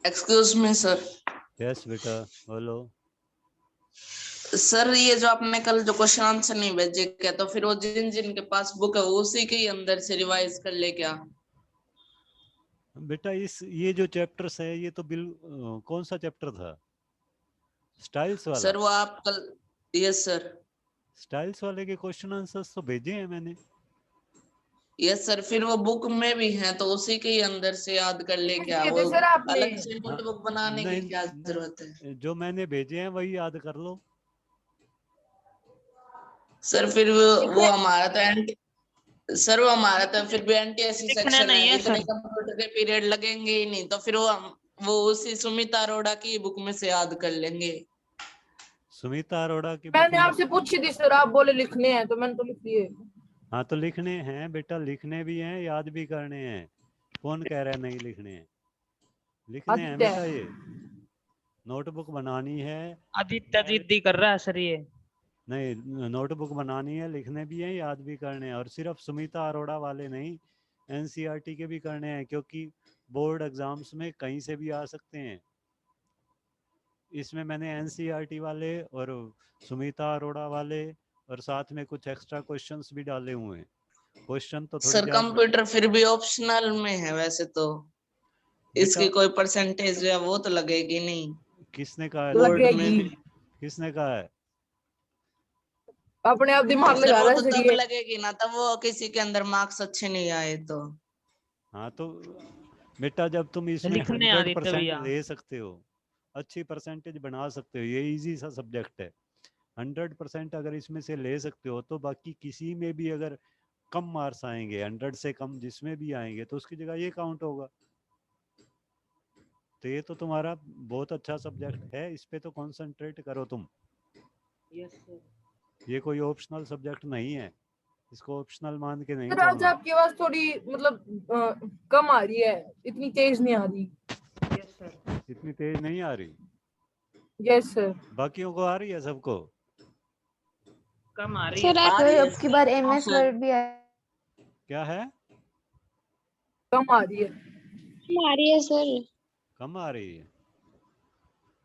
Excuse me sir. Yes बेटा बोलो। Sir ये जो आपने कल जो क्वेश्चन आंसर नहीं भेजे क्या, तो फिर वो जिन जिन के पास बुक है वो उसी के ही अंदर से रिवाइज कर ले क्या? बेटा ये जो चैप्टर्स है ये तो कौन सा चैप्टर था? स्टाइल्स वाला? सर वो आप कल, यस सर। स्टाइल्स वाले के क्वेश्चन आंसर्स तो भेजे हैं मैंने। यस सर, फिर वो बुक में भी है तो उसी के ही अंदर से याद कर ले क्या? वो सर आपने अलग से नोटबुक बनाने की नहीं क्या जरूरत है? जो मैंने भेजे हैं वही याद कर लो। सर फिर वो हमारा तो एंटी, सर वो हमारा तो फिर भी एनटीएससी लिखने सेक्शन नहीं है, है इतने सर। कंप्यूटर के पीरियड लगेंगे ही नहीं, तो फिर वो उसी सुमिता अरोड़ा की बुक में से याद कर लेंगे। सुमिता अरोड़ा की बुक मैंने में? आपसे पूछी थी सर, आप बोले लिखने हैं तो मैंने तो लिख लिए। हाँ तो लिखने हैं बेटा, लिखने भी हैं याद भी करने हैं। कौन कह रहा है नहीं लिखने हैं? लिखने हैं बेटा, ये नोटबुक बनानी है। आदित्य जिद्दी कर रहा है सर ये। नहीं नोटबुक बनानी है, लिखने भी हैं याद भी करने हैं, और सिर्फ सुमिता अरोड़ा वाले नहीं एनसीईआरटी के भी करने हैं, क्योंकि बोर्ड एग्जाम्स में कहीं से भी आ सकते हैं। इसमें मैंने एनसीईआरटी वाले और सुमिता अरोड़ा वाले और साथ में कुछ एक्स्ट्रा क्वेश्चंस भी डाले हुए हैं। क्वेश्चन तो थोड़ी सर ज्यादा। कंप्यूटर फिर भी ऑप्शनल में है वैसे तो, इसकी बेटा कोई परसेंटेज है वो तो लगेगी नहीं किसने कहा है बोर्ड लगेगी? में भी। किसने कहा है? अपने आप दिमाग सर लगा वो रहा है तो सर तब ये। लगेगी ना, तब वो किसी के अंदर मार्क्स अच्छे नहीं आए तो। हाँ तो बेटा जब तुम इसमें लिखने 100% आदित्य भैया। ले सकते हो, अच्छी परसेंटेज बना सकते हो, ये इजी सा सब्जेक्ट है। 100% अगर इसमें से ले सकते हो तो बाकी किसी में भी अगर कम मार्क्स आएंगे, 100 से कम जिसमें भी आएंगे, तो उसकी जगह ये काउंट होगा। तो ये तो तुम्हारा बहुत अच्छा सब्जेक्ट है, इस पे तो कंसंट्रेट करो तुम। Yes sir. ये कोई ऑप्शनल सब्जेक्ट नहीं है, इसको ऑप्शनल मान के नहीं सर आज चलना। आपकी आवाज थोड़ी मतलब कम आ रही है, इतनी तेज नहीं आ रही। Yes sir. इतनी तेज नहीं आ रही? Yes sir. बाकियों को आ रही है सबको? कम आ रही है सर सर। आ रही है अब की बार हाँ एमएस सर। वर्ड भी है। क्या है? कम आ रही है। हमारी है सर। कम आ रही है?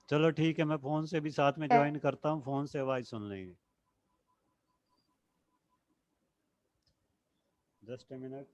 चलो ठीक है, मैं फोन से भी साथ में ज्वाइन करता हूँ, फोन से आवाज सुन लेंगे। Just a minute.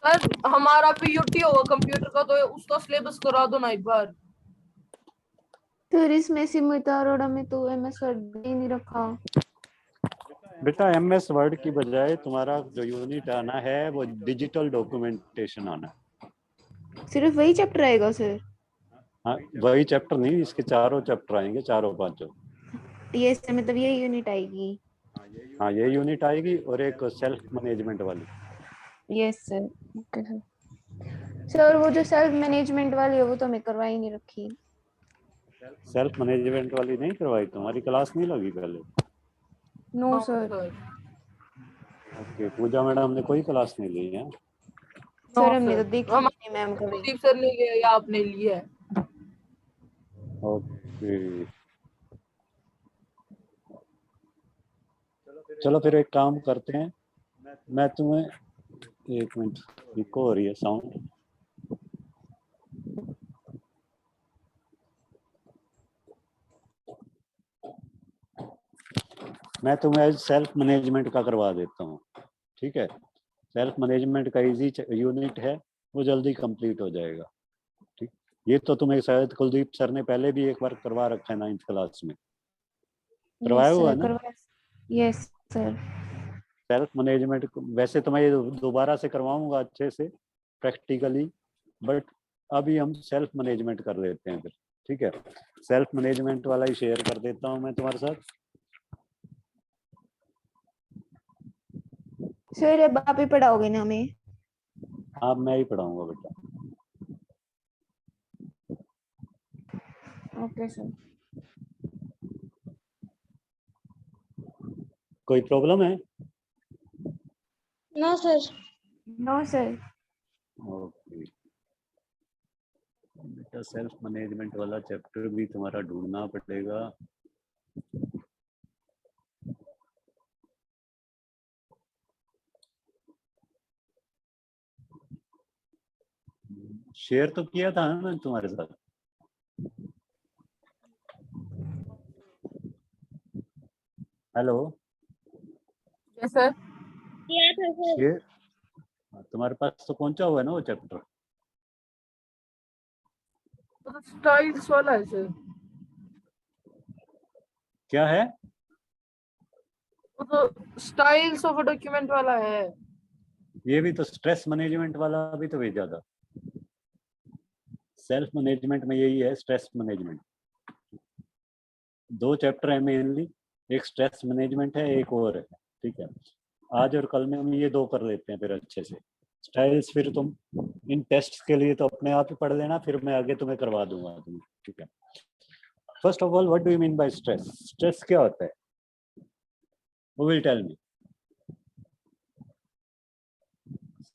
सर हमारा पीयूटी होगा कंप्यूटर का, तो उसका सिलेबस करा दो ना एक बार। सर इसमें सिमुता अरोड़ा में तो एमएस वर्ड ही नहीं रखा। बेटा एमएस वर्ड की बजाय तुम्हारा जो यूनिट आना है वो डिजिटल डॉक्यूमेंटेशन आना है। सिर्फ वही चैप्टर आएगा सर? हाँ वही चैप्टर नहीं, इसके चारों चैप्टर आएंगे, चारों पांचों। ये सर मतलब ये यूनिट आएगी? हाँ ये यूनिट आएगी और एक सेल्फ मैनेजमेंट वाली। Yes sir. Okay sir. Sir वो जो सेल्फ मैनेजमेंट वाली है वो तो मैं करवाई नहीं रखी। सेल्फ मैनेजमेंट वाली नहीं करवाई? तुम्हारी क्लास नहीं लगी पहले? No sir. Okay, Puja madam ने कोई क्लास नहीं ली है? सर हमने तो देखी हम नहीं मैम कभी। प्रदीप सर ने लिया या आपने लिया है? ओके चलो फिर एक काम करते हैं, मैं तुम्हें, एक मिनट, इको हो रही है साउंड। मैं तुम्हें आज सेल्फ मैनेजमेंट का करवा देता हूँ, ठीक है। सेल्फ मैनेजमेंट का इजी यूनिट है, वो जल्दी कंप्लीट हो जाएगा, ठीक। ये तो तुम्हें शायद कुलदीप सर ने पहले भी एक बार करवा रखा है 9th क्लास में, करवाया हुआ है ना। Yes sir. सेल्फ मैनेजमेंट वैसे तो मैं ये दोबारा से करवाऊंगा अच्छे से प्रैक्टिकली, बट अभी हम सेल्फ मैनेजमेंट कर लेते हैं फिर, ठीक है। सेल्फ मैनेजमेंट वाला ही शेयर कर देता हूँ मैं तुम्हारे साथ। सर अब आप ही पढ़ाओगे ना हमें? हाँ मैं ही पढ़ाऊंगा बेटा। Okay sir. कोई प्रॉब्लम है? No sir. No sir. Okay बेटा, सेल्फ मैनेजमेंट वाला चैप्टर भी तुम्हारा ढूंढना पड़ेगा। शेयर तो किया था ना मैंने तुम्हारे साथ। हेलो। Yes sir. शेयर तुम्हारे पास तो पहुंचा हुआ है ना वो चैप्टर। तो स्टाइल्स वाला है सर। क्या है? वो तो स्टाइल्स ऑफ अ डॉक्यूमेंट वाला है। ये भी तो स्ट्रेस मैनेजमेंट वाला भी तो भेजा था। सेल्फ मैनेजमेंट में यही है, स्ट्रेस मैनेजमेंट। 2 चैप्टर है मेनली, एक स्ट्रेस मैनेजमेंट है, एक और है, ठीक है। आज और कल में हम ये 2 कर लेते हैं फिर अच्छे से। स्टाइल्स फिर तुम इन टेस्ट के लिए तो अपने आप ही पढ़ लेना, फिर मैं आगे तुम्हें करवा दूंगा तुम्हें, ठीक है। First of all, what do you mean by stress? Stress क्या होता है? Who will tell me?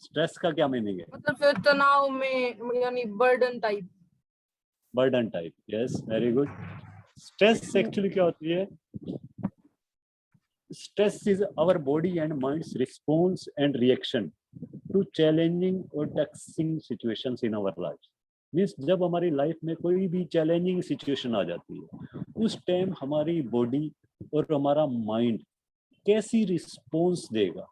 Stress का क्या मीनिंग है? मतलब फिर तनाव में यानी burden type. Burden type, yes, very good. Stress actually क्या होती है? Stress is our body and mind's response and reaction to challenging और taxing situations in our life. Means जब हमारी लाइफ में कोई भी चैलेंजिंग सिचुएशन आ जाती है, उस टाइम हमारी बॉडी और हमारा माइंड कैसी रिस्पॉन्स देगा,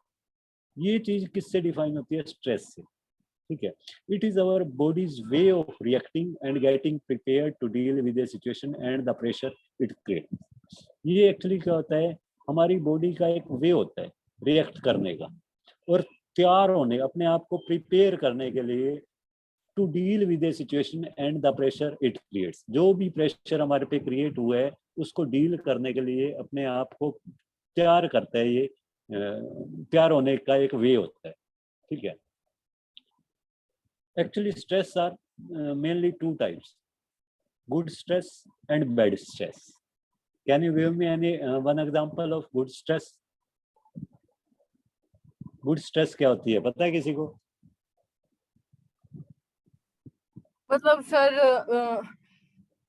ये चीज किससे डिफाइन होती है? स्ट्रेस से, ठीक है। It is our body's way of reacting and getting prepared to deal with the situation and the pressure it creates. ये एक्चुअली क्या होता है? हमारी बॉडी का एक वे होता है रिएक्ट करने का और तैयार होने, अपने आप को प्रिपेयर करने के लिए to deal with the situation and the pressure it creates. जो भी प्रेशर हमारे पे क्रिएट हुआ है उसको डील करने के लिए अपने आप को तैयार करता है। ये तैयार होने का एक वे होता है, ठीक है। Actually, stress are mainly 2 types: good stress and bad stress. Can you give me any one example of good stress? Good stress क्या होती है, पता है किसी को? मतलब सर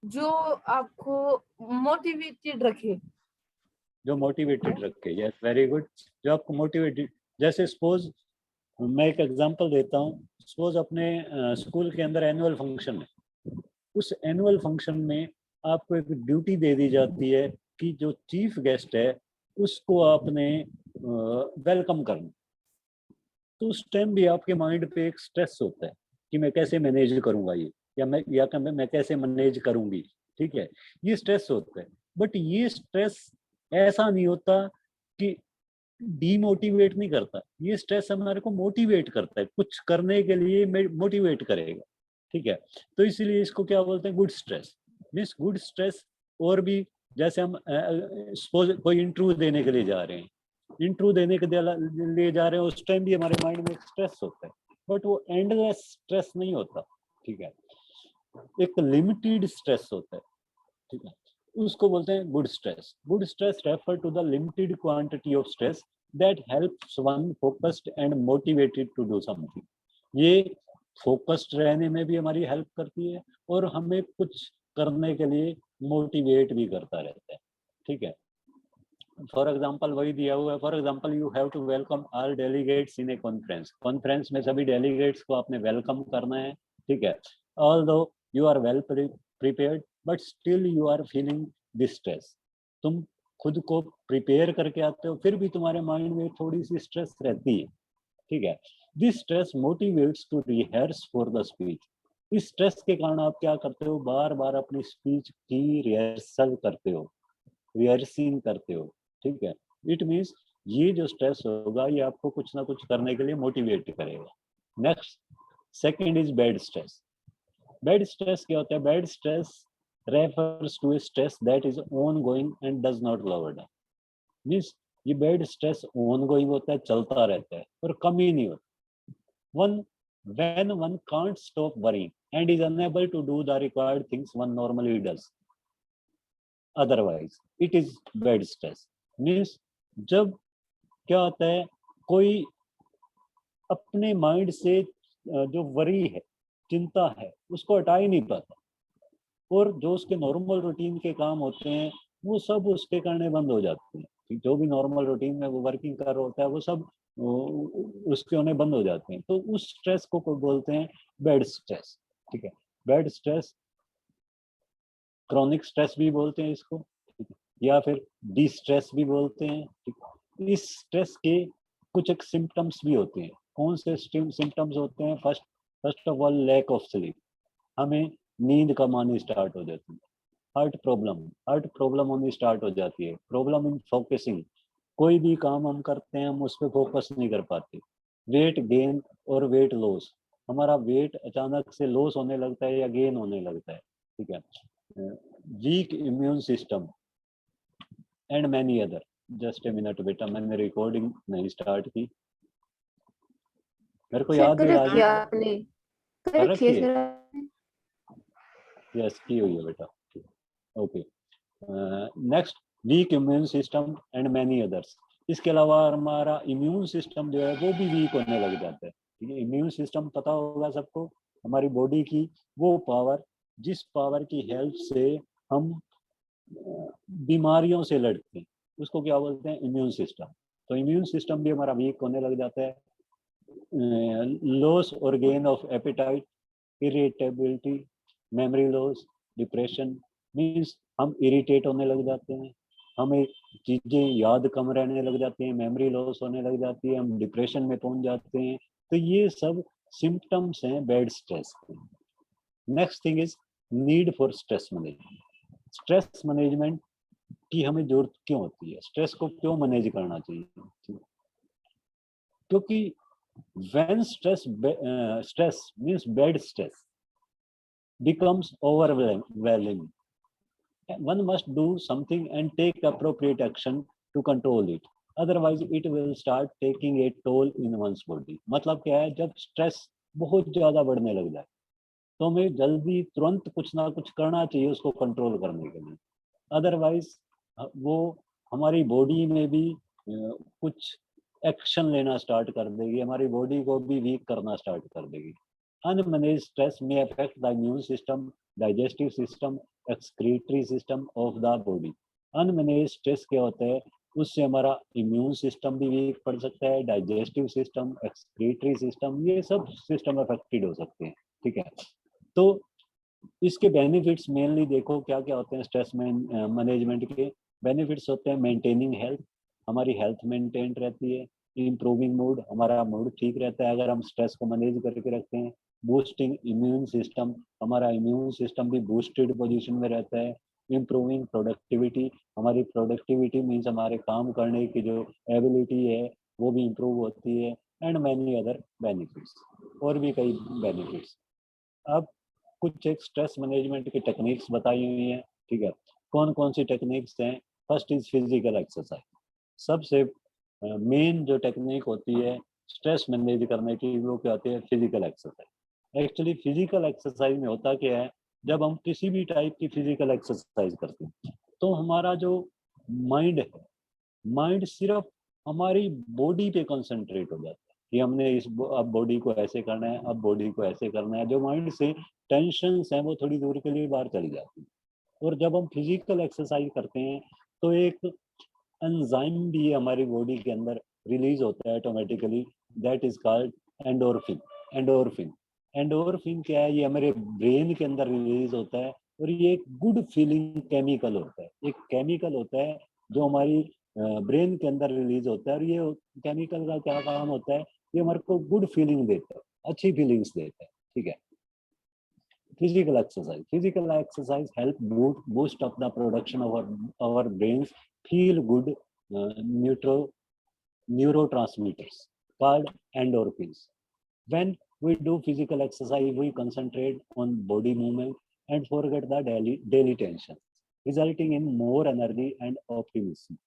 जो आपको मोटिवेटेड रखे। जो मोटिवेटेड रखे, यस, वेरी गुड। जो आपको मोटिवेटेड, जैसे सपोज मैं एक एग्जांपल देता हूँ। सपोज अपने स्कूल के अंदर एनुअल फंक्शन है, उस एनुअल फंक्शन में आपको एक ड्यूटी दे दी जाती है कि जो चीफ गेस्ट है उसको आपने वेलकम करना। तो उस टाइम भी आपके माइंड पे एक स्ट्रेस होता है कि मैं कैसे मैनेज करूंगा ये, या मैं कैसे मैनेज करूंगी, ठीक है। ये स्ट्रेस होता है, बट ये स्ट्रेस ऐसा नहीं होता कि डीमोटिवेट नहीं करता। ये स्ट्रेस हमारे को मोटिवेट करता है, कुछ करने के लिए मोटिवेट करेगा, ठीक है। तो इसीलिए इसको क्या बोलते हैं? Good stress. Means good stress. और भी जैसे हम सपोज कोई इंटरव्यू देने के लिए जा रहे हैं, इंटरव्यू देने के लिए जा रहे हैं, उस टाइम भी हमारे माइंड में एक स्ट्रेस होता है, बट वो एंडलेस स्ट्रेस नहीं होता, ठीक है। एक लिमिटेड स्ट्रेस होता है, ठीक है। उसको बोलते हैं good stress. Good stress refer to the limited quantity of stress that helps one focused and motivated to do something. ये फोकस्ड रहने में भी हमारी हेल्प करती है और हमें कुछ करने के लिए मोटिवेट भी करता रहता है, ठीक है। फॉर एग्जाम्पल वही दिया हुआ है, for example you have to welcome all delegates in a conference, conference में सभी डेलीगेट्स को आपने वेलकम करना है, ठीक है। Although you are well prepared but still you are feeling distress, तुम खुद को प्रिपेयर करके आते हो फिर भी तुम्हारे माइंड में थोड़ी सी स्ट्रेस रहती है, ठीक है। This stress motivates to rehearse for the speech, इस स्ट्रेस के कारण आप क्या करते हो, बार बार अपनी स्पीच की रिहर्सल करते हो, रिहर्सिंग करते हो, ठीक है। इट मीन्स ये जो स्ट्रेस होगा ये आपको कुछ ना कुछ करने के लिए मोटिवेट करेगा। Next, second is bad stress. Bad stress क्या होता है, bad stress refers to a stress that is ongoing and does not lower down, means ये बैड स्ट्रेस ऑनगोइंग होता है, चलता रहता है और कम ही नहीं होता। when one can't stop worrying and is unable to do the required things one normally does, otherwise it is bad stress, means जब क्या होता है, कोई अपने माइंड से जो वरी है, चिंता है, उसको हटा ही नहीं पाता और जो उसके नॉर्मल रूटीन के काम होते हैं वो सब उसके करने बंद हो जाते हैं, जो भी नॉर्मल रूटीन में वो वर्किंग कर रहा होता है वो सब उसके होने बंद हो जाते हैं, तो उस स्ट्रेस को बोलते हैं बैड स्ट्रेस, ठीक है। बैड स्ट्रेस, क्रॉनिक स्ट्रेस भी बोलते हैं इसको, ठीक है, या फिर डी स्ट्रेस भी बोलते हैं, ठीक है। इस स्ट्रेस के कुछ एक सिम्टम्स भी होते हैं। कौन से सिम्टम्स होते हैं? First of all lack of sleep, हमें नींद कम आनी स्टार्ट हो जाती है। हार्ट प्रॉब्लम होनी स्टार्ट हो जाती है। प्रॉब्लम इन फोकसिंग, कोई भी काम हम करते हैं हम उस पर फोकस नहीं कर पाते। वेट गेन और वेट लॉस, हमारा वेट अचानक से लॉस होने लगता है या गेन होने लगता है, ठीक है। Week immune system and many other. Just a minute बेटा, मैंने रिकॉर्डिंग नहीं स्टार्ट की, मेरे को याद कर है रखी है आपने, कर रखी है सर। यस की हुई है बेटा, okay. Next, week immune system and many others. इसके अलावा हमारा इम्यून सिस्टम जो है वो भी वीक होने लग जाता है, ठीक है। इम्यून सिस्टम पता होगा सबको, हमारी बॉडी की वो पावर जिस पावर की हेल्प से हम बीमारियों से लड़ते हैं, उसको क्या बोलते हैं? Immune system. तो इम्यून सिस्टम भी हमारा वीक होने लग जाता है। लॉस और gain of appetite, irritability, memory loss, depression, means हम इरिटेट होने लग जाते हैं, हमें चीज़ें याद कम रहने लग जाती हैं, मेमोरी लॉस होने लग जाती है, हम डिप्रेशन में पहुंच जाते हैं। तो ये सब सिम्टम्स हैं बैड स्ट्रेस के। Next thing is need for stress management. Stress management की हमें जरूरत क्यों होती है? स्ट्रेस को क्यों मैनेज करना चाहिए? क्योंकि when stress means bad stress becomes overwhelming, one must do something and take appropriate action to control it, otherwise it will start taking a toll in one's body। मतलब क्या है, जब स्ट्रेस बहुत ज्यादा बढ़ने लग जाए तो हमें जल्दी तुरंत कुछ ना कुछ करना चाहिए उसको कंट्रोल करने के लिए, अदरवाइज वो हमारी बॉडी में भी कुछ एक्शन लेना स्टार्ट कर देगी, हमारी बॉडी को भी वीक करना स्टार्ट कर देगी। अनमैनेज्ड स्ट्रेस में affect the immune system, digestive system, excretory system of the body. Unmanaged stress क्या होता है, उससे हमारा इम्यून सिस्टम भी वीक पड़ सकता है, डाइजेस्टिव सिस्टम, एक्सक्रीटरी सिस्टम, ये सब सिस्टम अफेक्टेड हो सकते हैं, ठीक है। तो इसके बेनिफिट्स मेनली देखो क्या क्या होते हैं। स्ट्रेस मैनेजमेंट के बेनिफिट्स होते हैं मेंटेनिंग हेल्थ, हमारी हेल्थ मेंटेन रहती है। इम्प्रूविंग मूड, हमारा मूड ठीक रहता है अगर हम स्ट्रेस को मैनेज करके रखते हैं। बूस्टिंग इम्यून सिस्टम, हमारा इम्यून सिस्टम भी बूस्टेड पोजीशन में रहता है। इम्प्रूविंग प्रोडक्टिविटी, हमारी प्रोडक्टिविटी मीन्स हमारे काम करने की जो एबिलिटी है वो भी इम्प्रूव होती है। एंड मैनी अदर बेनिफिट्स, और भी कई बेनिफिट्स। अब कुछ एक स्ट्रेस मैनेजमेंट की टेक्निक्स बताई हुई हैं, ठीक है। कौन कौन सी टेक्निक्स हैं? First is physical exercise. सबसे मेन जो टेक्निक होती है स्ट्रेस मैनेज करने की वो क्या होती है? Physical exercise. Actually physical exercise में होता क्या है, जब हम किसी भी टाइप की फिजिकल एक्सरसाइज करते हैं तो हमारा जो माइंड है, माइंड सिर्फ हमारी बॉडी पे कंसंट्रेट हो जाता है कि हमने इस अब बॉडी को ऐसे करना है, अब बॉडी को ऐसे करना है। जो माइंड से टेंशन हैं वो थोड़ी दूर के लिए बाहर चली जाती है। और जब हम फिजिकल एक्सरसाइज करते हैं तो एक एंजाइम भी हमारी बॉडी के अंदर रिलीज होता है automatically, that is called endorphin. Endorphin endorphin क्या है, ये हमारे ब्रेन के अंदर रिलीज होता है और ये एक गुड फीलिंग केमिकल होता है। एक केमिकल होता है जो हमारी ब्रेन के अंदर रिलीज होता है और ये केमिकल का क्या काम होता है, ये हमारे को गुड फीलिंग देता है, अच्छी फीलिंग्स देता है। ठीक है। Physical exercise help boost up the production of our brains feel good neurotransmitters called endorphins. When we do physical exercise, we concentrate on body movement and forget the daily tension, resulting in more energy and optimism.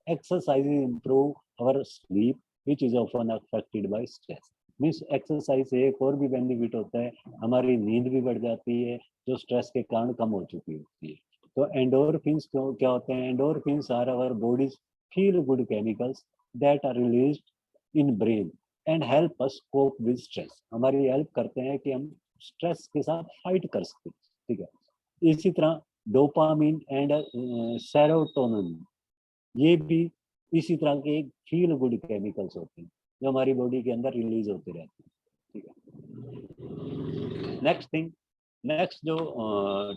Exercise improve our sleep, which is often affected by stress. Means exercise से एक और भी benefit होता है, हमारी नींद भी बढ़ जाती है जो स्ट्रेस के कारण कम हो चुकी होती है। तो एंडोर्फिन्स क्या होते हैं? Endorphins are our body's feel good chemicals that are released in brain and help us cope with stress. हमारी हेल्प करते हैं कि हम स्ट्रेस के साथ फाइट कर सकते हैं। ठीक है। इसी तरह डोपामिन एंड सेरोटोनिन, ये भी इसी तरह के एक फील गुड केमिकल्स होते हैं जो हमारी बॉडी के अंदर रिलीज होते रहते हैं। ठीक है। नेक्स्ट जो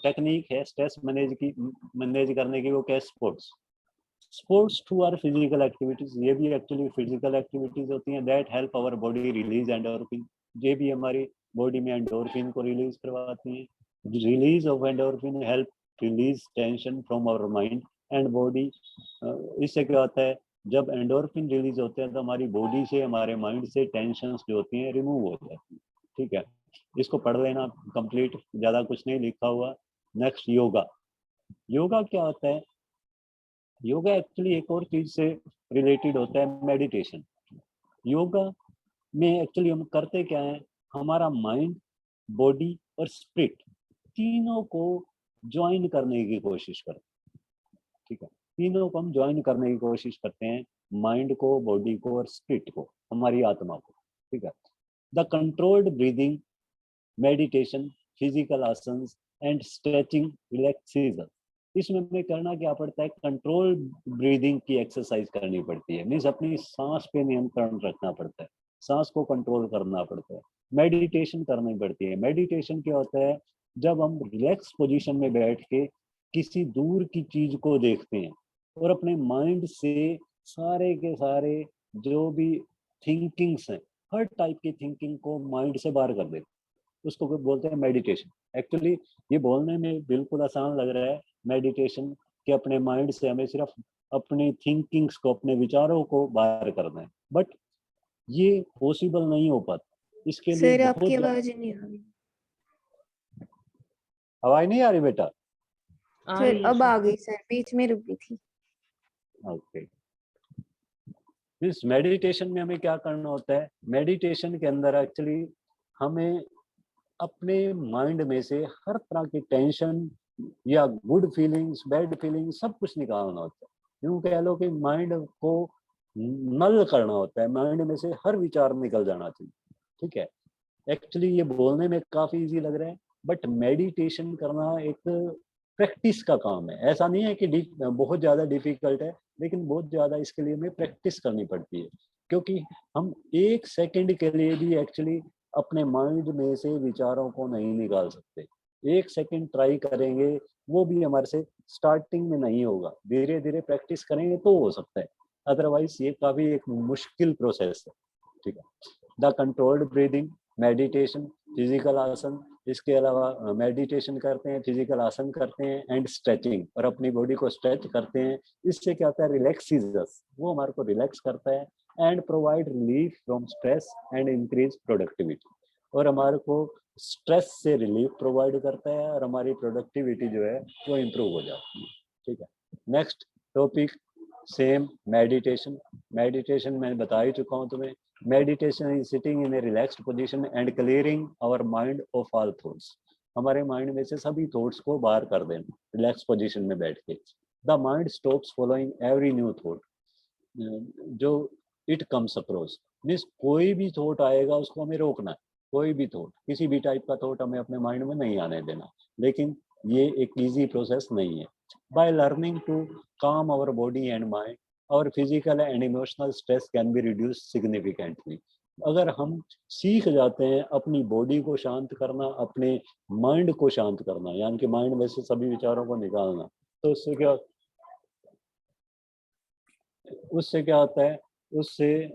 टेक्निक है स्ट्रेस मैनेज करने की, वो क्या है? Sports too or physical activities. ये भी एक्चुअली फिजिकल एक्टिविटीज होती हैं that help our body release endorphin. ये भी हमारी बॉडी में एंडोर्फिन को रिलीज करवाती हैं। Release of endorphin help release tension from our mind and body. इससे क्या होता है, जब एंडोर्फिन रिलीज होते हैं तो हमारी बॉडी से, हमारे माइंड से टेंशन्स जो होती हैं रिमूव हो जाती हैं। ठीक है। इसको पढ़ लेना कंप्लीट, ज़्यादा कुछ नहीं लिखा हुआ। नेक्स्ट योगा। योगा क्या होता है? योगा एक्चुअली एक और चीज से रिलेटेड होता है, मेडिटेशन। योगा में एक्चुअली हम करते क्या है, हमारा माइंड, बॉडी और स्पिरिट तीनों को ज्वाइन करने की कोशिश करते हैं। ठीक है। तीनों को हम ज्वाइन करने की कोशिश करते हैं, माइंड को, बॉडी को और स्पिरिट को, हमारी आत्मा को। ठीक है। The controlled breathing, meditation, physical asanas and stretching relaxation. इसमें हमें करना क्या पड़ता है? कंट्रोल ब्रीदिंग की एक्सरसाइज करनी पड़ती है। मीन्स अपनी सांस पे नियंत्रण रखना पड़ता है, सांस को कंट्रोल करना पड़ता है। मेडिटेशन करनी पड़ती है। मेडिटेशन क्या होता है? जब हम रिलैक्स पोजीशन में बैठ के किसी दूर की चीज को देखते हैं और अपने माइंड से सारे के सारे जो भी थिंकिंग्स हैं, हर टाइप की थिंकिंग को माइंड से बाहर कर देते हैं, उसको बोलते हैं मेडिटेशन। एक्चुअली ये बोलने में बिल्कुल आसान लग रहा है मेडिटेशन, कि अपने माइंड से हमें सिर्फ अपनी थिंकिंग्स को, अपने विचारों को बाहर करना है, बट ये पॉसिबल नहीं हो पाता। इसके लिए सर आपकी बहुत आवाज नहीं आ रही। आवाज नहीं आ रही बेटा? आ सर रही है अब सर। आ गई सर, बीच में रुक गई थी। ओके। इस मेडिटेशन में हमें क्या करना होता है? मेडिटेशन के अंदर एक्चुअली हमें अपने माइंड में से हर तरह की टेंशन या गुड फीलिंग्स, बैड फीलिंग्स, सब कुछ निकालना होता है। यूँ कह लो कि माइंड को नल करना होता है, माइंड में से हर विचार निकल जाना चाहिए। ठीक है। एक्चुअली ये बोलने में काफी इजी लग रहा है, बट मेडिटेशन करना एक प्रैक्टिस का काम है। ऐसा नहीं है कि बहुत ज़्यादा डिफिकल्ट है, लेकिन बहुत ज़्यादा इसके लिए हमें प्रैक्टिस करनी पड़ती है, क्योंकि हम एक सेकंड के लिए भी एक्चुअली अपने माइंड में से विचारों को नहीं निकाल सकते। एक सेकंड ट्राई करेंगे, वो भी हमारे से स्टार्टिंग में नहीं होगा, धीरे धीरे प्रैक्टिस करेंगे तो हो सकता है, अदरवाइज ये काफ़ी एक मुश्किल प्रोसेस है। ठीक है। The controlled breathing, meditation, physical आसन, इसके अलावा मेडिटेशन करते हैं, फिजिकल आसन करते हैं एंड स्ट्रेचिंग, और अपनी बॉडी को स्ट्रेच करते हैं। इससे क्या होता है? रिलैक्सेस, वो हमारे को रिलैक्स करता है and provide relief from stress and increase productivity, और हमारे को स्ट्रेस से रिलीफ प्रोवाइड करता है और हमारी प्रोडक्टिविटी जो है वो इम्प्रूव हो जाती है। ठीक है। Next topic same, meditation. Meditation मैं बता ही चुका हूँ तुम्हें। Meditation is sitting in a relaxed position and clearing our mind of all thoughts. हमारे माइंड में से सभी थॉट्स को बाहर कर देना रिलैक्स पोजीशन में बैठ के। The mind stops following every new thought जो इट कम्स अक्रॉस। मीन्स कोई भी थॉट आएगा उसको हमें रोकना है। कोई भी थॉट, किसी भी टाइप का थॉट हमें अपने माइंड में नहीं आने देना, लेकिन ये एक ईजी प्रोसेस नहीं है। बाय लर्निंग टू काम आवर बॉडी एंड माइंड और physical and emotional stress can be reduce significantly. अगर हम सीख जाते हैं अपनी बॉडी को शांत करना, अपने माइंड को शांत करना, यानी कि माइंड में से सभी विचारों को निकालना, तो उससे क्या होता है, उससे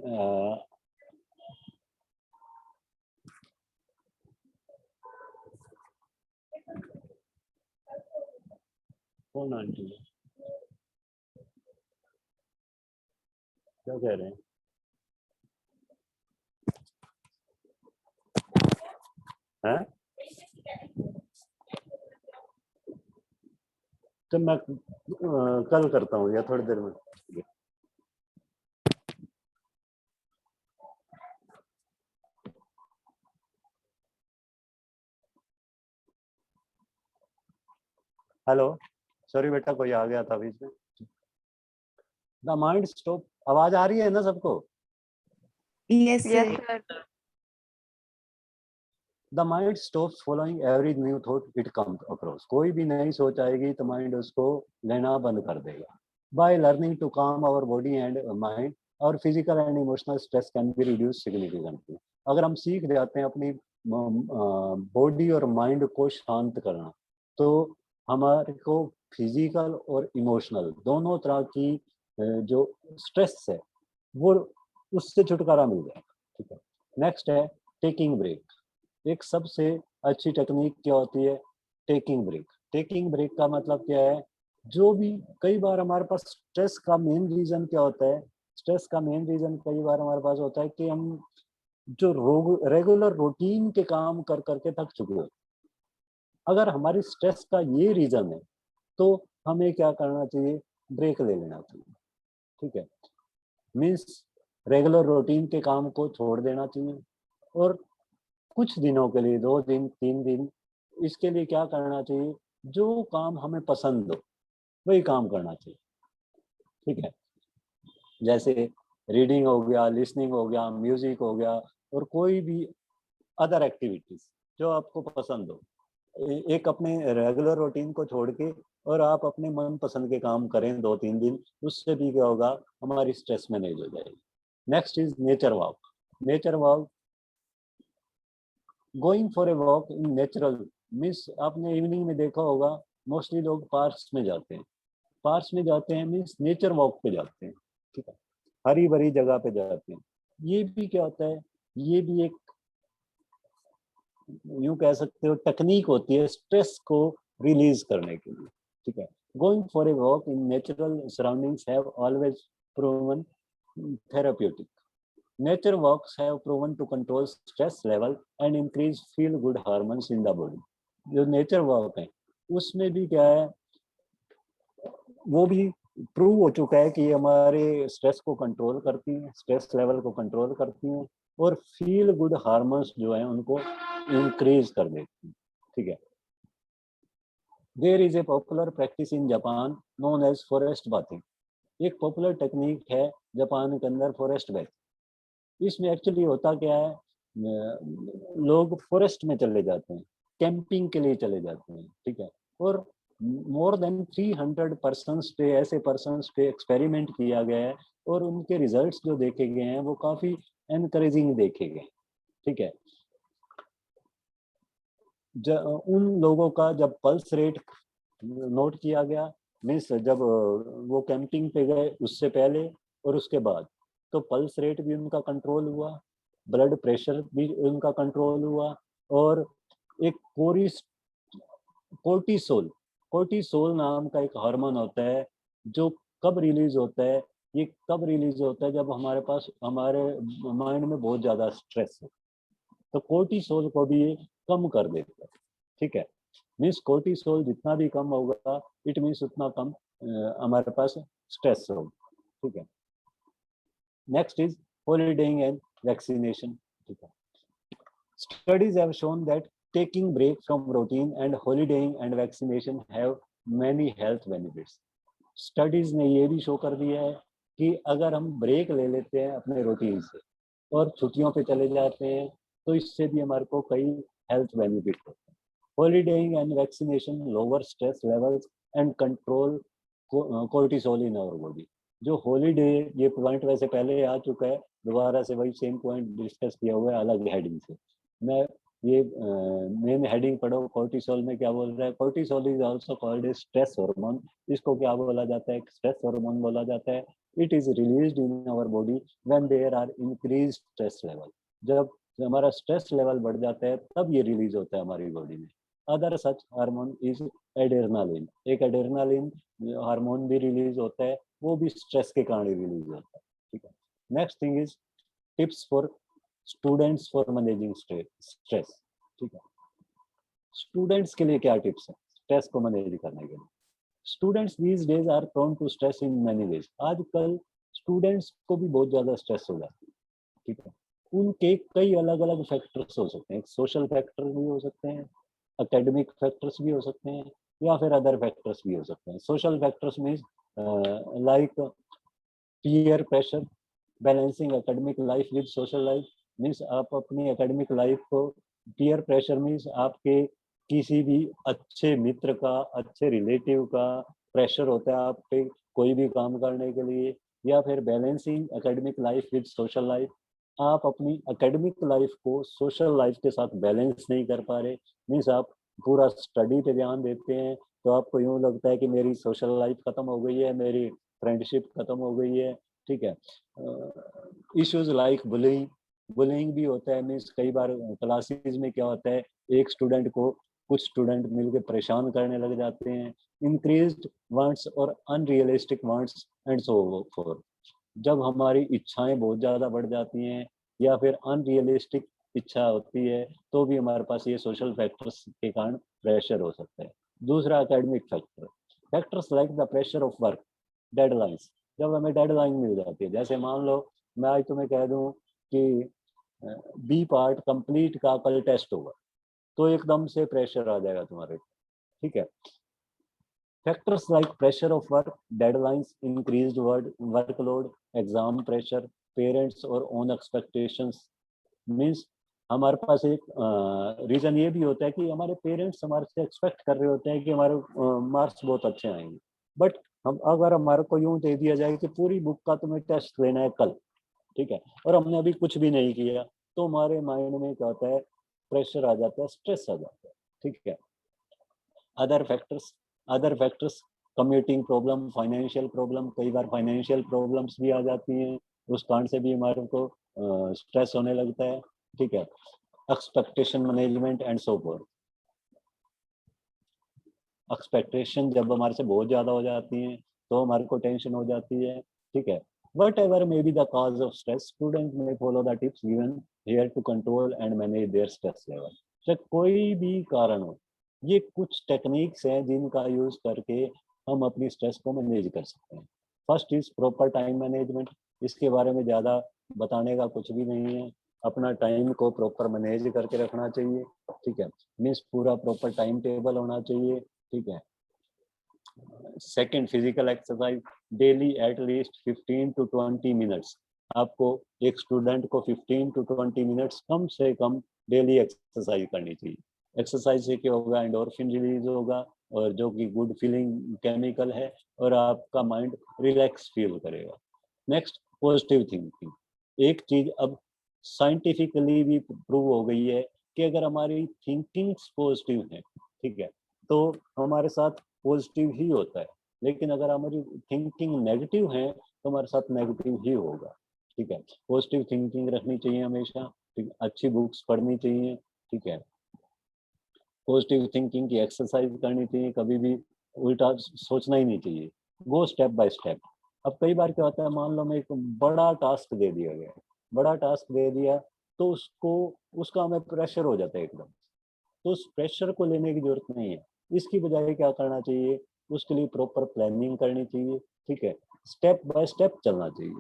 कौन आंटी क्या कह रहे हैं? हैं? तो मैं कल करता हूँ या थोड़ी देर में। हेलो, सॉरी बेटा, कोई आ गया था बीच में। द माइंड स्टॉप, आवाज आ रही है ना सबको? Yes yes sir. Sir. The mind stops following every new thought it comes across. कोई भी नई सोच आएगी तो माइंड उसको लेना बंद कर देगा। बाय लर्निंग टू काम आवर बॉडी एंड माइंड, और physical and emotional stress can be reduce significantly. अगर हम सीख जाते हैं अपनी बॉडी और माइंड को शांत करना, तो हमारे को फिजिकल और इमोशनल दोनों तरह की जो स्ट्रेस है वो उससे छुटकारा मिल जाएगा। ठीक है। नेक्स्ट है टेकिंग ब्रेक। एक सबसे अच्छी टेक्निक क्या होती है? Taking break. टेकिंग ब्रेक का मतलब क्या है? जो भी कई बार हमारे पास स्ट्रेस का मेन रीजन क्या होता है? स्ट्रेस का मेन रीजन कई बार हमारे पास होता है कि हम जो रेगुलर रूटीन के काम कर करके थक चुके हो। अगर हमारी स्ट्रेस का ये रीजन है तो हमें क्या करना चाहिए? ब्रेक ले लेना चाहिए। ठीक है। मीन्स रेगुलर रूटीन के काम को छोड़ देना चाहिए और कुछ दिनों के लिए, 2 दिन 3 दिन, इसके लिए क्या करना चाहिए? जो काम हमें पसंद हो वही काम करना चाहिए। ठीक है। जैसे रीडिंग हो गया, लिसनिंग हो गया, म्यूजिक हो गया, और कोई भी अदर एक्टिविटीज जो आपको पसंद हो। एक अपने रेगुलर रूटीन को छोड़ के और आप अपने मन पसंद के काम करें 2-3 दिन, उससे भी क्या होगा? हमारी स्ट्रेस मैनेज हो जाएगी। Next is nature walk. Nature walk, going for a walk in natural means, आपने इवनिंग में देखा होगा मोस्टली लोग पार्क्स में जाते हैं। पार्क्स में जाते हैं मीन्स नेचर वॉक पे जाते हैं। ठीक है। हरी भरी जगह पे जाते हैं। ये भी क्या होता है? ये भी एक यूं कह सकते हो टेक्निक होती है स्ट्रेस को रिलीज करने के लिए। ठीक है। Going for a walk in natural surroundings have always proven therapeutic. Nature walks have proven to control stress level and increase feel good hormones in the body. जो नेचर वॉक है उसमें भी क्या है? वो भी प्रूव हो चुका है कि हमारे स्ट्रेस को कंट्रोल करती है, स्ट्रेस लेवल को कंट्रोल करती हैं और फील गुड हार्मोन्स जो हैं उनको इंक्रीज कर देती हैं। ठीक है। There is a popular practice in Japan known as forest bathing. एक पॉपुलर टेक्निक है जापान के अंदर फॉरेस्ट बाथिंग। इसमें एक्चुअली होता क्या है? लोग फॉरेस्ट में चले जाते हैं, कैंपिंग के लिए चले जाते हैं। ठीक है। और मोर देन 300 पर्सन्स पे, ऐसे पर्सन्स पे एक्सपेरिमेंट किया गया है और उनके रिजल्ट्स जो देखे गए हैं वो काफ़ी एनकरेजिंग देखे गए। ठीक है। उन लोगों का जब पल्स रेट नोट किया गया, मीन्स जब वो कैंपिंग पे गए उससे पहले और उसके बाद, तो पल्स रेट भी उनका कंट्रोल हुआ, ब्लड प्रेशर भी उनका कंट्रोल हुआ, और एक कोर्टिसोल, कोर्टिसोल नाम का एक हार्मोन होता है जो कब रिलीज होता है? ये कब रिलीज होता है? जब हमारे पास, हमारे माइंड में बहुत ज़्यादा स्ट्रेस है, तो कोर्टिसोल को भी ये कम कर देता है। ठीक है। मीन्स कोर्टिसोल जितना भी कम होगा, इट मीन्स उतना कम हमारे पास स्ट्रेस होगा। ठीक है। Next is holidaying and vaccination. ठीक है। Studies have shown that taking break from routine and holidaying and vaccination have many health benefits. Studies ने ये भी शो कर दिया है कि अगर हम ब्रेक ले लेते हैं अपने रूटीन से और छुट्टियों पे चले जाते हैं तो इससे भी हमारे को कई हेल्थ बेनिफिट होते हैं। Holidaying and vaccination lower stress levels and control cortisol in our body. जो हॉलीडे, ये पॉइंट वैसे पहले आ चुका है, दोबारा से वही सेम पॉइंट डिस्कस किया हुआ है अलग हेडिंग से। मैं ये मेन हेडिंग पढ़ो, कोर्टिसोल में क्या बोल रहा है। Cortisol is also called a stress hormone. इसको क्या बोला जाता है, स्ट्रेस हार्मोन बोला जाता है। It is released in our body when there are increased stress level. जब हमारा स्ट्रेस लेवल बढ़ जाता है तब ये रिलीज होता है हमारी बॉडी में। Other such hormone is adrenaline. एक एड्रेनालिन हार्मोन भी रिलीज होता है, वो भी स्ट्रेस के कारण रिलीज होता है। ठीक है। Next thing is tips for students for managing stress. ठीक है, स्टूडेंट्स के लिए क्या टिप्स है स्ट्रेस को मैनेज करने के लिए। Students these days are prone to stress in many ways. आजकल स्टूडेंट्स को भी बहुत ज्यादा स्ट्रेस हो जाती है। ठीक है, उनके कई अलग अलग फैक्टर्स हो सकते हैं। सोशल फैक्टर भी हो सकते हैं, एकेडमिक फैक्टर्स भी हो सकते हैं, या फिर अदर फैक्टर्स भी हो सकते हैं। Social factors means like peer pressure, balancing academic life with social life. Means आप अपनी एकेडमिक लाइफ को, पीयर प्रेशर मीन्स आपके किसी भी अच्छे मित्र का, अच्छे रिलेटिव का प्रेशर होता है आप पे कोई भी काम करने के लिए। या फिर balancing academic life with social life, आप अपनी एकेडमिक लाइफ को सोशल लाइफ के साथ बैलेंस नहीं कर पा रहे। मीन्स आप पूरा स्टडी पे ध्यान देते हैं तो आपको यूँ लगता है कि मेरी सोशल लाइफ खत्म हो गई है, मेरी फ्रेंडशिप खत्म हो गई है। ठीक है, इश्यूज लाइक बुलिंग, बुलिंग भी होता है। मीन्स कई बार क्लासेस में क्या होता है, एक स्टूडेंट को कुछ स्टूडेंट मिलकर परेशान करने लग जाते हैं। इंक्रीज्ड वांट्स और unrealistic wants and so for. जब हमारी इच्छाएं बहुत ज़्यादा बढ़ जाती हैं या फिर अनरियलिस्टिक इच्छा होती है तो भी हमारे पास ये सोशल फैक्टर्स के कारण प्रेशर हो सकता है। दूसरा academic factor, factors like the pressure of work, deadlines. जब हमें डेडलाइन मिल जाती है, जैसे मान लो मैं आज तुम्हें कह दूं कि बी पार्ट कंप्लीट का कल टेस्ट होगा, तो एकदम से प्रेशर आ जाएगा तुम्हारे। ठीक है, factors like pressure of work, deadlines, increased workload, exam pressure, parents और ओन एक्सपेक्टेशंस। मीन्स हमारे पास एक रीज़न ये भी होता है कि हमारे पेरेंट्स हमारे से एक्सपेक्ट कर रहे होते हैं कि हमारे मार्क्स बहुत अच्छे आएंगे। बट हम अगर हमारे को यूँ दे दिया जाए कि पूरी बुक का तुम्हें टेस्ट लेना है कल, ठीक है, और हमने अभी कुछ भी नहीं किया, तो हमारे माइंड में क्या होता है, प्रेशर आ जाता है, स्ट्रेस आ जाता है। ठीक है, other factors commuting problem, financial problem. कई बार फाइनेंशियल प्रॉब्लम्स भी आ जाती हैं, उस कारण से भी हमारे को स्ट्रेस होने लगता है। ठीक है, expectation management and so forth. Expectation जब हमारे से बहुत ज़्यादा हो जाती हैं तो हमारे को टेंशन हो जाती है। ठीक है, whatever may be the cause of stress, students may follow the tips given here to control and manage their stress level. चाहे कोई भी कारण हो, ये कुछ टेक्निक्स हैं जिनका यूज करके हम अपनी स्ट्रेस को मैनेज कर सकते हैं। First is proper time management. इसके बारे में ज़्यादा बताने का कुछ भी नहीं है, अपना टाइम को प्रॉपर मैनेज करके रखना चाहिए। ठीक है, मीन्स पूरा प्रॉपर टाइम टेबल होना चाहिए। ठीक है, second physical exercise daily at least 15 to 20 minutes. आपको एक स्टूडेंट को 15 to 20 मिनट्स कम से कम डेली एक्सरसाइज करनी चाहिए। एक्सरसाइज से क्या होगा, एंडोर्फिन रिलीज होगा और जो कि गुड फीलिंग केमिकल है, और आपका माइंड रिलैक्स फील करेगा। Next, positive thinking. एक चीज अब साइंटिफिकली भी प्रूव हो गई है कि अगर हमारी थिंकिंग पॉजिटिव है, ठीक है, तो हमारे साथ पॉजिटिव ही होता है। लेकिन अगर हमारी थिंकिंग नेगेटिव है तो हमारे साथ नेगेटिव ही होगा। ठीक है, पॉजिटिव थिंकिंग रखनी चाहिए हमेशा। ठीक, अच्छी बुक्स पढ़नी चाहिए। ठीक है, पॉजिटिव थिंकिंग की एक्सरसाइज करनी चाहिए, कभी भी उल्टा सोचना ही नहीं चाहिए। Go step by step. अब कई बार क्या होता है, मान लो मैं एक बड़ा टास्क दे दिया गया, बड़ा टास्क दे दिया तो उसका हमें प्रेशर हो जाता है एकदम। तो उस प्रेशर को लेने की जरूरत नहीं है। इसकी बजाय क्या करना चाहिए, उसके लिए प्रॉपर प्लानिंग करनी चाहिए। ठीक है, स्टेप बाय स्टेप चलना चाहिए।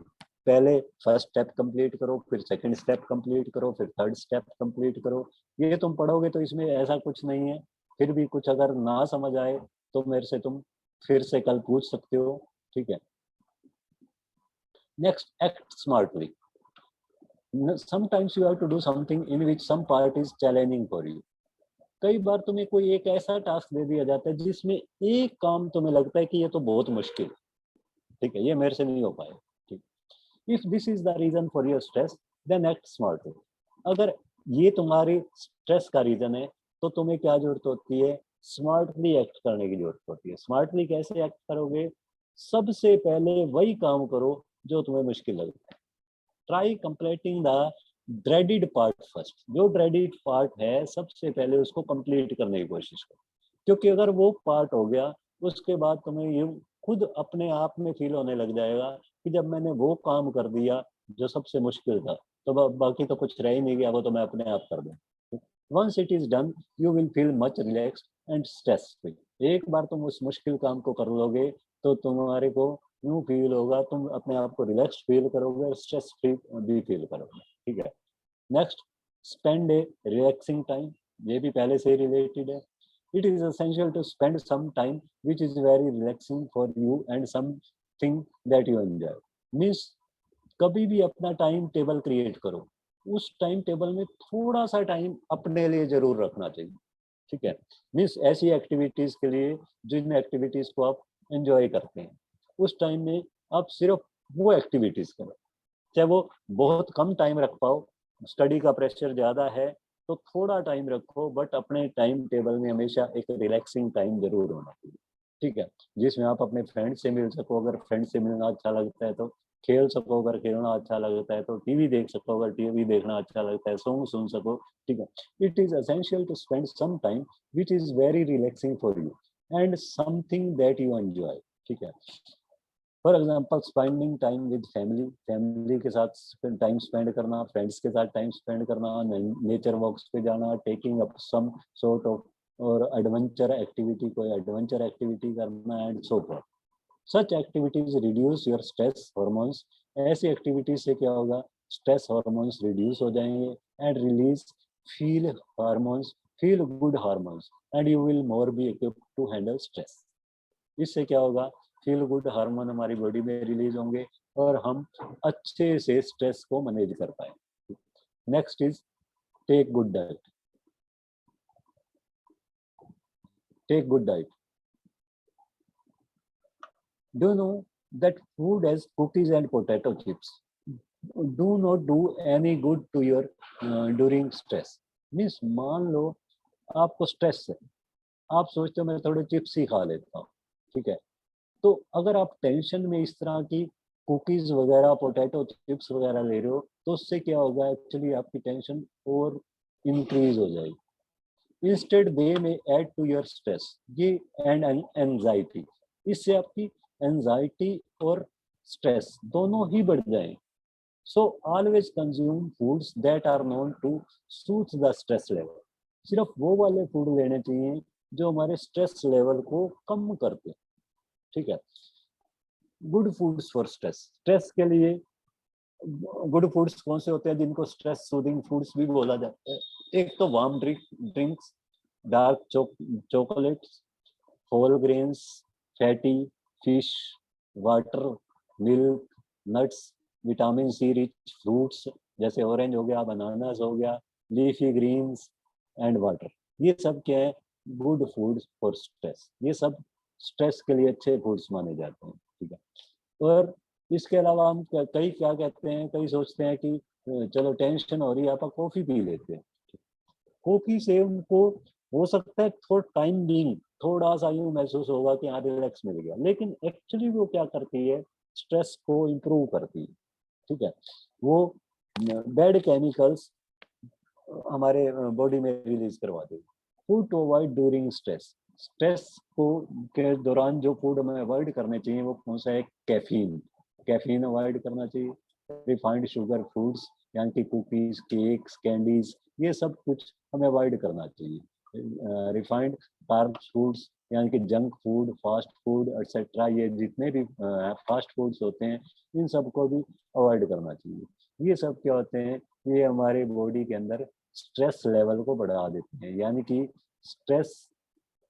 पहले फर्स्ट स्टेप कंप्लीट करो, फिर सेकंड स्टेप कंप्लीट करो, फिर थर्ड स्टेप कंप्लीट करो। ये तुम पढ़ोगे तो इसमें ऐसा कुछ नहीं है। फिर भी कुछ अगर ना समझ आए तो मेरे से तुम फिर से कल पूछ सकते हो। ठीक है, next, act smartly. Sometimes you have to do something in which some part is challenging for you. कई बार तुम्हें कोई एक ऐसा टास्क दे दिया जाता है जिसमें एक काम तुम्हें लगता है कि ये तो बहुत मुश्किल, ठीक है, ये मेरे से नहीं हो पाएगा। ठीक, if this is the reason for your stress then act smartly. अगर ये तुम्हारी स्ट्रेस का रीजन है तो तुम्हें क्या जरूरत होती है, स्मार्टली एक्ट करने की जरूरत होती है। स्मार्टली कैसे एक्ट करोगे, सबसे पहले वही काम करो जो तुम्हें मुश्किल लगता है। Try completing the dreaded part first. जो ड्रेडिड पार्ट है सबसे पहले उसको कंप्लीट करने की कोशिश करो, क्योंकि अगर वो पार्ट हो गया उसके बाद तुम्हें ये खुद अपने आप में फील होने लग जाएगा कि जब मैंने वो काम कर दिया जो सबसे मुश्किल था तो बाकी तो कुछ रह ही नहीं गया, वो तो मैं अपने आप कर दूँ। Once it is done you will feel much relaxed and stress free. एक बार तुम उस मुश्किल काम को कर लोगे तो तुम्हारे को यूं फील होगा, तुम अपने आप को रिलैक्स फील करोगे और स्ट्रेस फ्री भी फील करोगे। ठीक है, next, spend a relaxing time. ये भी पहले से ही रिलेटेड है। It is essential to spend some time which is very relaxing for you and something that you enjoy. Means कभी भी अपना टाइम टेबल क्रिएट करो, उस टाइम टेबल में थोड़ा सा टाइम अपने लिए जरूर रखना चाहिए। ठीक है, मीन्स ऐसी एक्टिविटीज के लिए जिन एक्टिविटीज को आप एंजॉय करते हैं, उस टाइम में आप सिर्फ वो एक्टिविटीज करो। चाहे वो बहुत कम टाइम रख पाओ, स्टडी का प्रेशर ज़्यादा है तो थोड़ा टाइम रखो, बट अपने टाइम टेबल में हमेशा एक रिलैक्सिंग टाइम जरूर होना चाहिए। ठीक है, जिसमें आप अपने फ्रेंड से मिल सको, अगर फ्रेंड से मिलना अच्छा लगता है तो खेल सको, अगर खेलना अच्छा लगता है तो टीवी देख सको, अगर टीवी देखना अच्छा लगता है सॉन्ग सुन सको। ठीक है, it is essential to spend some time which is very relaxing for you and something that you enjoy. ठीक है, for example spending time with family, family के साथ टाइम स्पेंड करना, फ्रेंड्स के साथ टाइम स्पेंड करना, नेचर वॉक्स पे जाना, taking up some sort of और एडवेंचर एक्टिविटी, कोई एडवेंचर एक्टिविटी करना and so forth. Such activities reduce your stress hormones. ऐसी एक्टिविटीज से क्या होगा, स्ट्रेस हार्मोन्स रिड्यूस हो जाएंगे and release feel hormones, feel good hormones and you will more be equipped to handle stress. इससे क्या होगा, फील गुड हार्मोन हमारी बॉडी में रिलीज होंगे और हम अच्छे से स्ट्रेस को मैनेज कर पाएंगे। Next is take good diet. Take good diet. Do you know that food as cookies and potato chips do not do any good to your during stress? Means मान लो आपको स्ट्रेस है, आप सोचते हो मैं थोड़े चिप्स ही खा लेता हूँ। ठीक है, तो अगर आप टेंशन में इस तरह की कुकीज वगैरह, पोटैटो चिप्स वगैरह ले रहे हो तो उससे क्या होगा, एक्चुअली आपकी टेंशन और इंक्रीज हो जाएगी। Instead they may add to your stress ये एंड एंजाइटी। इससे आपकी एंजाइटी और स्ट्रेस दोनों ही बढ़ जाएं। So always consume foods that are known to soothe the stress level. सिर्फ वो वाले फूड लेने चाहिए जो हमारे स्ट्रेस लेवल को कम करते हैं। ठीक है, good foods for stress. Stress के लिए गुड फूड्स कौन से होते हैं जिनको स्ट्रेस सूदिंग फूड्स भी बोला जाता है। एक तो warm drinks, dark chocolates, whole grains, fatty fish, water, milk, nuts, vitamin C rich fruits जैसे ऑरेंज हो गया, बनानास हो गया, लीफी ग्रीन्स एंड वाटर। ये सब क्या है, गुड फूड्स फॉर स्ट्रेस। ये सब स्ट्रेस के लिए अच्छे फूड्स माने जाते हैं। ठीक है, और इसके अलावा हम कई क्या कहते हैं, कई सोचते हैं कि चलो टेंशन हो रही है आप कॉफी पी लेते हैं। कॉफी से उनको हो सकता है थोड़ा टाइम बीइंग थोड़ा सा यूँ महसूस होगा कि हाँ रिलैक्स मिल गया, लेकिन एक्चुअली वो क्या करती है, स्ट्रेस को इम्प्रूव करती है। ठीक है, वो बैड केमिकल्स हमारे बॉडी में रिलीज करवा देगी। Food to avoid during stress. Stress को के दौरान जो फूड हमें अवॉइड करने चाहिए वो कौन सा है, कैफीन। कैफीन अवॉइड करना चाहिए। रिफाइंड शुगर फूड्स यानी कि कुकीज, केक्स, कैंडीज, ये सब कुछ हमें अवॉइड करना चाहिए। रिफाइंड कार्ब फूड्स यानी कि junk food, fast food etcetera, ये जितने भी फास्ट फूड्स होते हैं इन सबको भी अवॉइड करना चाहिए। ये सब क्या होते हैं, ये हमारे बॉडी के अंदर स्ट्रेस लेवल को बढ़ा देते हैं, यानी कि स्ट्रेस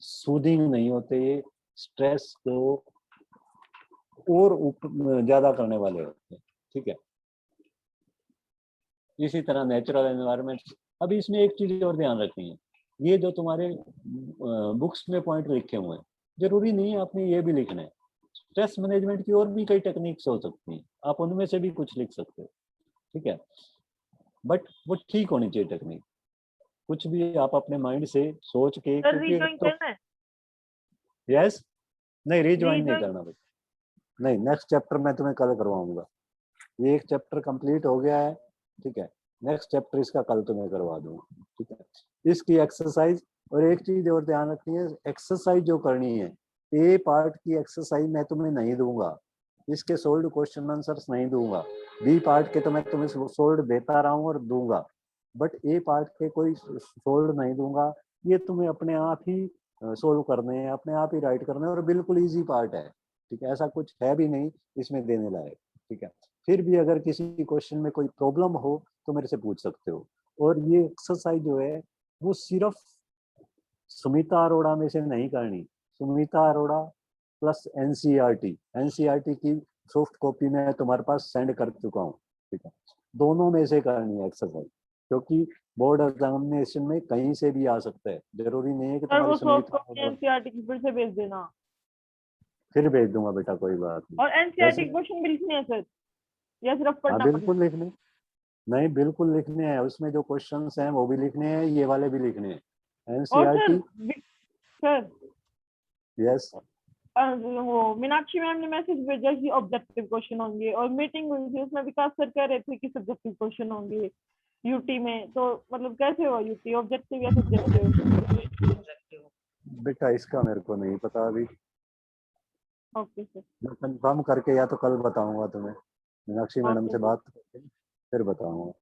सूदिंग नहीं होते, ये स्ट्रेस को और ज़्यादा करने वाले होते हैं। ठीक है, इसी तरह नेचुरल एनवायरनमेंट। अभी इसमें एक चीज़ और ध्यान रखनी है, ये जो तुम्हारे बुक्स में पॉइंट लिखे हुए हैं जरूरी नहीं है आपने ये भी लिखना है। स्ट्रेस मैनेजमेंट की और भी कई टेक्निक्स हो सकती हैं, आप उनमें से भी कुछ लिख सकते हो, ठीक है, बट वो ठीक होनी चाहिए टेक्निक। कुछ भी आप अपने माइंड से सोच के, सर क्योंकि रीजॉइन करना है? यस, नहीं रिज्वाइन नहीं Rejoin- करना बेटा, नहीं, नेक्स्ट चैप्टर मैं तुम्हें कल करवाऊंगा, ये एक चैप्टर कंप्लीट हो गया है, ठीक है, नेक्स्ट चैप्टर इसका कल तुम्हें करवा दूंगा, ठीक है। इसकी एक्सरसाइज, और एक चीज और ध्यान रखनी है, एक्सरसाइज जो करनी है, ए पार्ट की एक्सरसाइज मैं तुम्हें नहीं दूंगा, इसके सोल्ड क्वेश्चन आंसर्स नहीं दूंगा, बी पार्ट के तो मैं तुम्हें सोल्ड देता रहा हूँ और दूंगा, बट ए पार्ट के कोई सोल्ड नहीं दूंगा, ये तुम्हें अपने आप ही सोल्व करने हैं, अपने आप ही राइट करने हैं, और बिल्कुल ईजी पार्ट है, ठीक है, ऐसा कुछ है भी नहीं इसमें देने लायक, ठीक है। फिर भी अगर किसी क्वेश्चन में कोई प्रॉब्लम हो तो मेरे से पूछ सकते हो। और ये एक्सरसाइज जो है वो सिर्फ सुमिता अरोड़ा में से नहीं करनी, सुमिता अरोड़ा प्लस एनसीईआरटी की सॉफ्ट कॉपी में तुम्हारे पास सेंड कर चुका हूँ, ठीक है, दोनों में से करनी है एक्सरसाइज, क्योंकि बोर्ड एग्जामिनेशन में कहीं से भी आ सकता है, जरूरी नहीं है कि सर वो तुम्हारी सॉफ्ट कॉपी एनसीईआरटी की फिर से भेज देना, फिर भेज दूंगा बेटा, कोई बात नहीं। और एनसीईआरटी वैसे- क्वेश्चन भी लिखने हैं सर, या सिर्फ हाँ पढ़ना पड़ेगा? बिल्कुल लिखने, नहीं बिल्कुल लिखने हैं, उसमें जो क्वेश्चंस हैं वो भी लिखने हैं, ये वाले भी लिखने हैं, और एनसीईआरटी। सर यस, वो मीनाक्षी मैम ने मैसेज भेजा कि ऑब्जेक्टिव क्वेश्चन होंगे, और मीटिंग हुई थी उसमें विकास सर कह रहे थे कि सब्जेक्टिव क्वेश्चन होंगे यूटी में, तो मतलब कैसे हुआ यूटी, ऑब्जेक्टिव या सब्जेक्टिव? बेटा इसका मेरे को नहीं पता अभी, ओके सर, मैं कंफर्म करके या तो कल बताऊंगा तुम्हें, मीनाक्षी मैडम ओके से सर। बात करके फिर बताऊंगा।